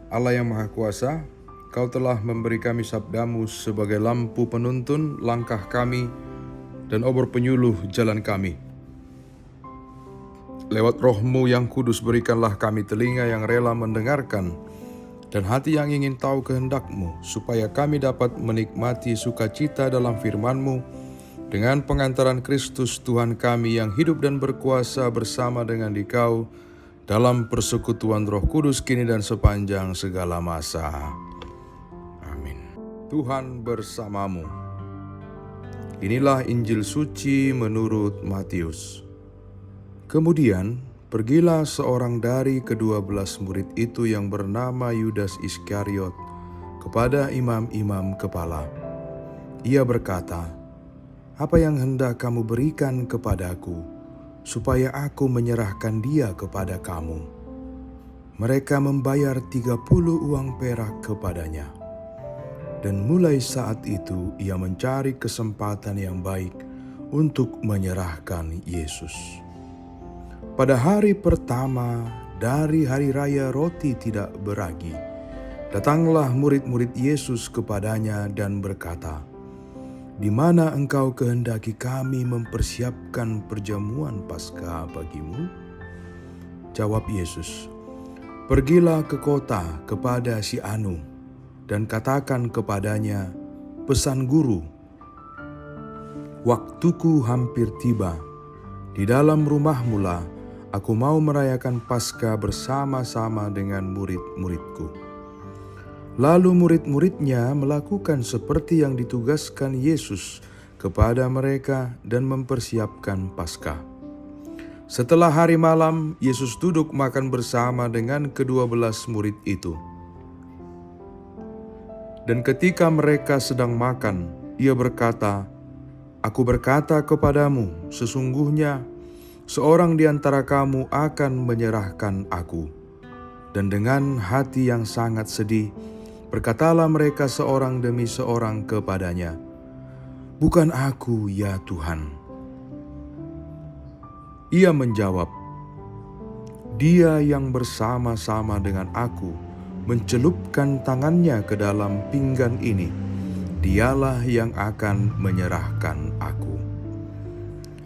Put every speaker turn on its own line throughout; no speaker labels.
Allah yang Maha Kuasa, Kau telah memberi kami sabdamu sebagai lampu penuntun langkah kami dan obor penyuluh jalan kami. Lewat Roh-Mu yang kudus berikanlah kami telinga yang rela mendengarkan dan hati yang ingin tahu kehendak-Mu, supaya kami dapat menikmati sukacita dalam firman-Mu dengan pengantaran Kristus Tuhan kami yang hidup dan berkuasa bersama dengan Dikau dalam persekutuan Roh Kudus kini dan sepanjang segala masa. Amin. Tuhan bersamamu. Inilah Injil suci menurut Matius. Kemudian pergilah seorang dari ke-12 murid itu yang bernama Yudas Iskariot kepada imam-imam kepala. Ia berkata, "Apa yang hendak kamu berikan kepadaku, supaya aku menyerahkan dia kepada kamu?" Mereka membayar 30 uang perak kepadanya. Dan mulai saat itu ia mencari kesempatan yang baik untuk menyerahkan Yesus. Pada hari pertama dari hari raya roti tidak beragi, datanglah murid-murid Yesus kepadanya dan berkata, "Di mana engkau kehendaki kami mempersiapkan perjamuan Paskah bagimu?" Jawab Yesus, "Pergilah ke kota kepada si Anu dan katakan kepadanya, pesan guru, waktuku hampir tiba. Di dalam rumahmu lah aku mau merayakan Paskah bersama-sama dengan murid-muridku." Lalu murid-muridnya melakukan seperti yang ditugaskan Yesus kepada mereka dan mempersiapkan Paskah. Setelah hari malam, Yesus duduk makan bersama dengan ke-12 murid itu. Dan ketika mereka sedang makan, ia berkata, "Aku berkata kepadamu, sesungguhnya seorang di antara kamu akan menyerahkan aku." Dan dengan hati yang sangat sedih, berkatalah mereka seorang demi seorang kepadanya, "Bukan aku, ya Tuhan." Ia menjawab, "Dia yang bersama-sama dengan aku mencelupkan tangannya ke dalam pinggan ini, dialah yang akan menyerahkan aku.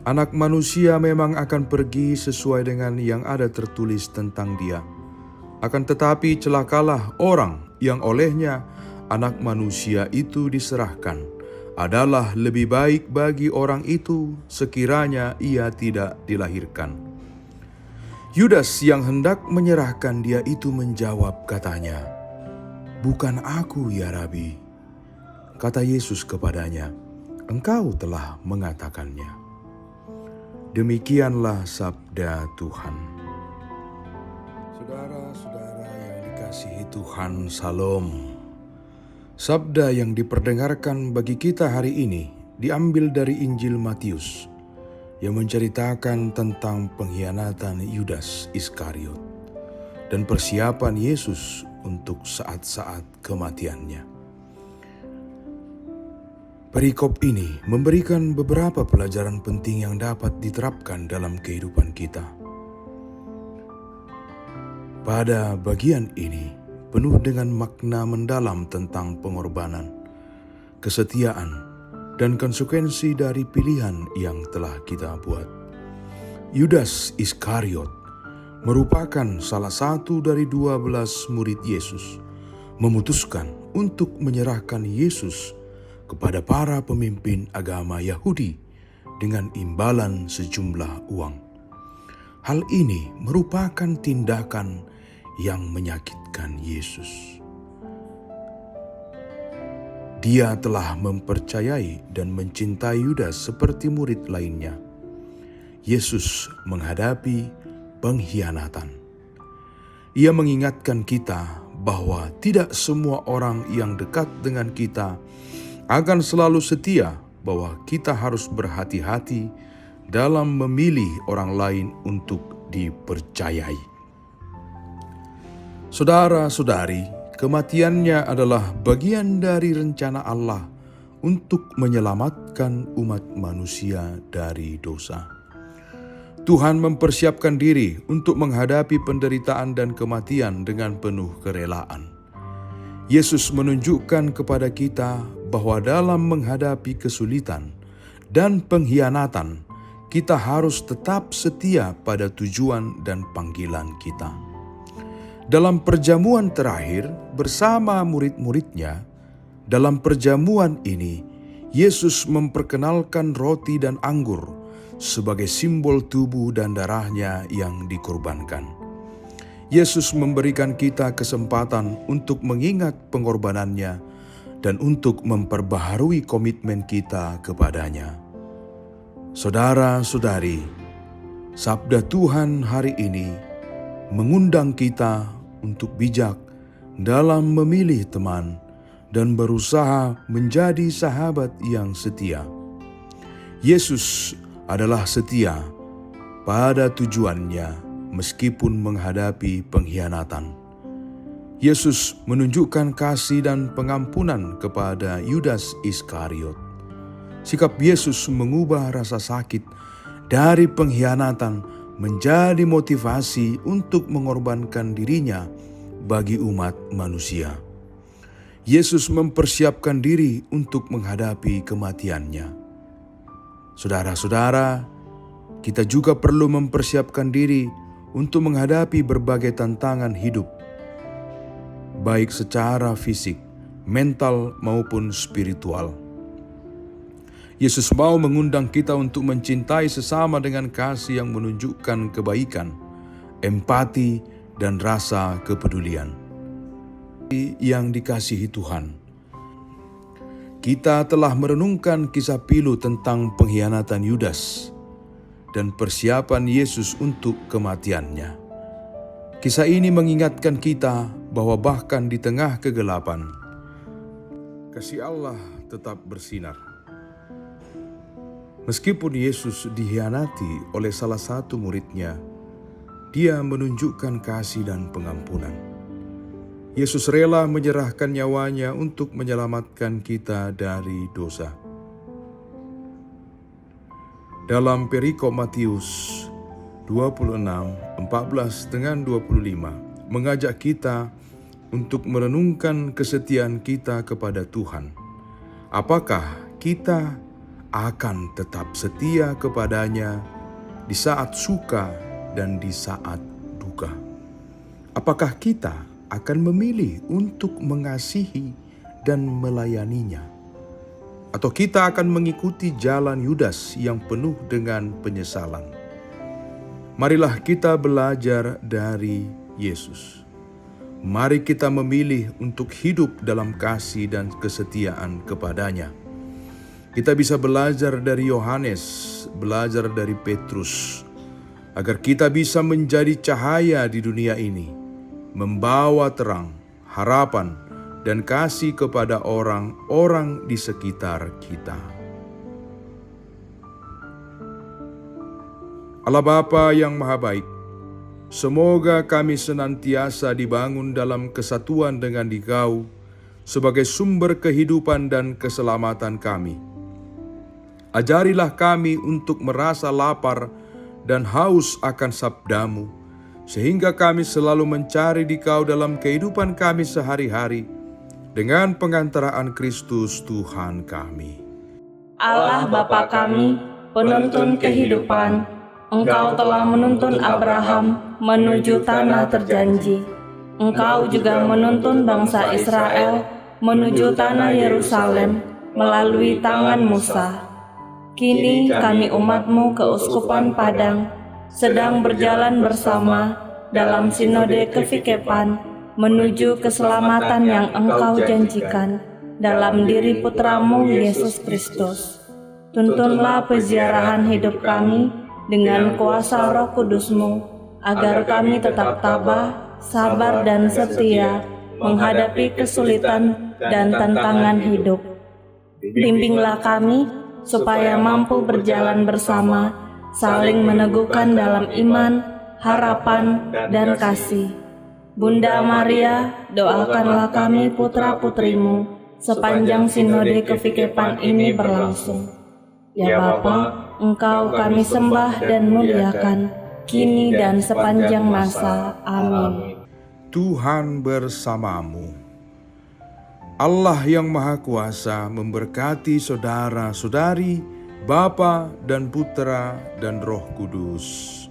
Anak manusia memang akan pergi sesuai dengan yang ada tertulis tentang dia. Akan tetapi celakalah orang yang olehnya anak manusia itu diserahkan. Adalah lebih baik bagi orang itu sekiranya ia tidak dilahirkan." Yudas yang hendak menyerahkan dia itu menjawab katanya, "Bukan aku, ya Rabi." Kata Yesus kepadanya, "Engkau telah mengatakannya." Demikianlah sabda Tuhan. Saudara-saudara yang dikasihi Tuhan, Salam. Sabda yang diperdengarkan bagi kita hari ini diambil dari Injil Matius yang menceritakan tentang pengkhianatan Yudas Iskariot dan persiapan Yesus untuk saat-saat kematiannya. Perikop ini memberikan beberapa pelajaran penting yang dapat diterapkan dalam kehidupan kita. Pada bagian ini penuh dengan makna mendalam tentang pengorbanan, kesetiaan, dan konsekuensi dari pilihan yang telah kita buat. Yudas Iskariot merupakan salah satu dari 12 murid Yesus, memutuskan untuk menyerahkan Yesus kepada para pemimpin agama Yahudi dengan imbalan sejumlah uang. Hal ini merupakan tindakan yang menyakitkan Yesus. Dia telah mempercayai dan mencintai Yudas seperti murid lainnya. Yesus menghadapi pengkhianatan. Ia mengingatkan kita bahwa tidak semua orang yang dekat dengan kita akan selalu setia, bahwa kita harus berhati-hati dalam memilih orang lain untuk dipercayai. Saudara-saudari, kematiannya adalah bagian dari rencana Allah untuk menyelamatkan umat manusia dari dosa. Tuhan mempersiapkan diri untuk menghadapi penderitaan dan kematian dengan penuh kerelaan. Yesus menunjukkan kepada kita bahwa dalam menghadapi kesulitan dan pengkhianatan, kita harus tetap setia pada tujuan dan panggilan kita. Dalam perjamuan terakhir bersama murid-muridnya, dalam perjamuan ini, Yesus memperkenalkan roti dan anggur sebagai simbol tubuh dan darahnya yang dikorbankan. Yesus memberikan kita kesempatan untuk mengingat pengorbanannya dan untuk memperbaharui komitmen kita kepadanya. Saudara-saudari, sabda Tuhan hari ini mengundang kita untuk bijak dalam memilih teman dan berusaha menjadi sahabat yang setia. Yesus adalah setia pada tujuannya meskipun menghadapi pengkhianatan. Yesus menunjukkan kasih dan pengampunan kepada Yudas Iskariot. Sikap Yesus mengubah rasa sakit dari pengkhianatan menjadi motivasi untuk mengorbankan dirinya bagi umat manusia. Yesus mempersiapkan diri untuk menghadapi kematiannya. Saudara-saudara, kita juga perlu mempersiapkan diri untuk menghadapi berbagai tantangan hidup, baik secara fisik, mental, maupun spiritual. Yesus mau mengundang kita untuk mencintai sesama dengan kasih yang menunjukkan kebaikan, empati, dan rasa kepedulian. Yang dikasihi Tuhan, kita telah merenungkan kisah pilu tentang pengkhianatan Yudas dan persiapan Yesus untuk kematiannya. Kisah ini mengingatkan kita bahwa bahkan di tengah kegelapan, kasih Allah tetap bersinar. Meskipun Yesus dikhianati oleh salah satu muridnya, Dia menunjukkan kasih dan pengampunan. Yesus rela menyerahkan nyawanya untuk menyelamatkan kita dari dosa. Dalam perikop Matius 26, 14-25 mengajak kita untuk merenungkan kesetiaan kita kepada Tuhan. Apakah kita akan tetap setia kepadanya di saat suka dan di saat duka? Apakah kita akan memilih untuk mengasihi dan melayaninya? Atau kita akan mengikuti jalan Yudas yang penuh dengan penyesalan? Marilah kita belajar dari Yesus. Mari kita memilih untuk hidup dalam kasih dan kesetiaan kepadanya. Kita bisa belajar dari Yohanes, belajar dari Petrus, agar kita bisa menjadi cahaya di dunia ini, membawa terang, harapan, dan kasih kepada orang-orang di sekitar kita. Allah Bapa yang Maha Baik, semoga kami senantiasa dibangun dalam kesatuan dengan Dikau sebagai sumber kehidupan dan keselamatan kami. Ajarilah kami untuk merasa lapar dan haus akan sabdamu, sehingga kami selalu mencari Dikau dalam kehidupan kami sehari-hari, dengan pengantaraan Kristus Tuhan kami.
Allah Bapa kami, penuntun kehidupan, Engkau telah menuntun Abraham menuju tanah terjanji. Engkau juga menuntun bangsa Israel menuju tanah Yerusalem melalui tangan Musa. Kini kami umat-Mu keuskupan Padang sedang berjalan bersama dalam sinode kefikepan menuju keselamatan yang Engkau janjikan dalam diri Putra-Mu Yesus Kristus. Tuntunlah peziarahan hidup kami dengan kuasa Roh Kudus-Mu, agar kami tetap tabah, sabar dan setia menghadapi kesulitan dan tantangan hidup. Bimbinglah kami supaya mampu berjalan bersama, saling meneguhkan dalam iman, harapan, dan kasih. Bunda Maria, doakanlah kami putra-putrimu sepanjang sinode kefikepan ini berlangsung. Ya Bapa, Engkau kami sembah dan muliakan, kini dan sepanjang masa. Amin.
Tuhan bersamamu. Allah yang Maha Kuasa memberkati saudara-saudari, Bapa dan Putra dan Roh Kudus.